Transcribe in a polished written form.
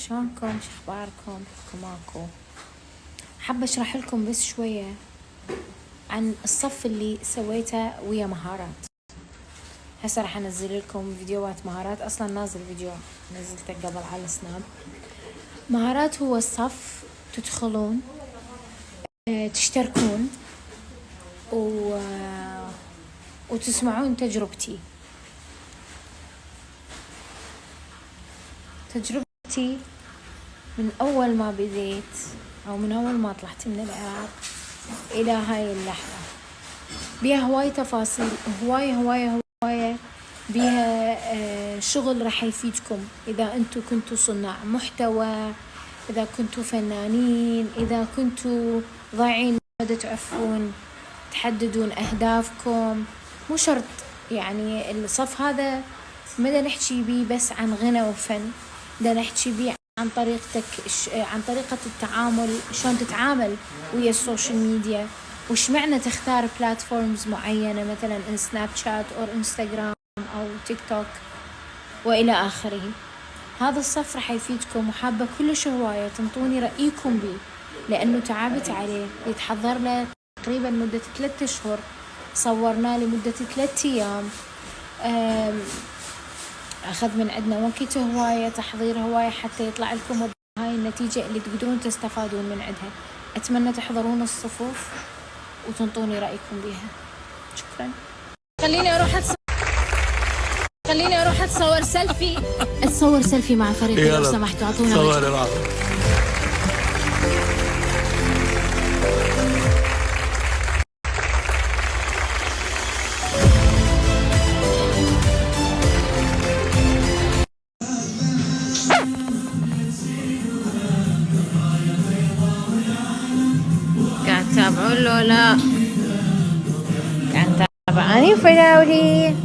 شلونكم؟ شخباركم؟ ماكو. حابة اشرح لكم بس شوية عن الصف اللي سويته ويا مهارات. هسه راح انزل لكم فيديوهات مهارات، اصلا نازل فيديو نزلته قبل على السناب. مهارات هو الصف تدخلون تشتركون وتسمعون تجربتي من أول ما بديت أو من أول ما طلعت من العراق إلى هاي اللحظة. بيها هواي تفاصيل، هواية بيها شغل راح يفيدكم إذا أنتوا كنتوا صناع محتوى، إذا كنتوا فنانين، إذا كنتوا ضايعين ما تعرفون تحددون أهدافكم. مو شرط يعني الصف هذا ما نحكي بيه بس عن غنى وفن، بدنا نحكي بيه عن طريقة التعامل، شلون تتعامل ويا السوشيال ميديا، وش معنى تختار بلاتفورمز معينة مثلا سناب شات أو انستغرام أو تيك توك وإلى آخره. هذا الصف راح يفيدكم، وحابة كلش هواية تنطوني رأيكم بيه لأنه تعبت عليه. يتحضر له تقريبا مدة 3 أشهر، صورناه لمدة 3 أيام، أخذ من عندنا وقت هواية، تحضير هواية حتى يطلع لكم هاي النتيجة اللي تقدرون تستفادون من عندها. أتمنى تحضرون الصفوف وتنطوني رأيكم بيها. شكرا. خليني أروح أتصور سيلفي مع فريقي لو سمحتوا، أعطونا وجه. قاعد تتابعون لو لا؟ قاعد تتابعوني فلاولي؟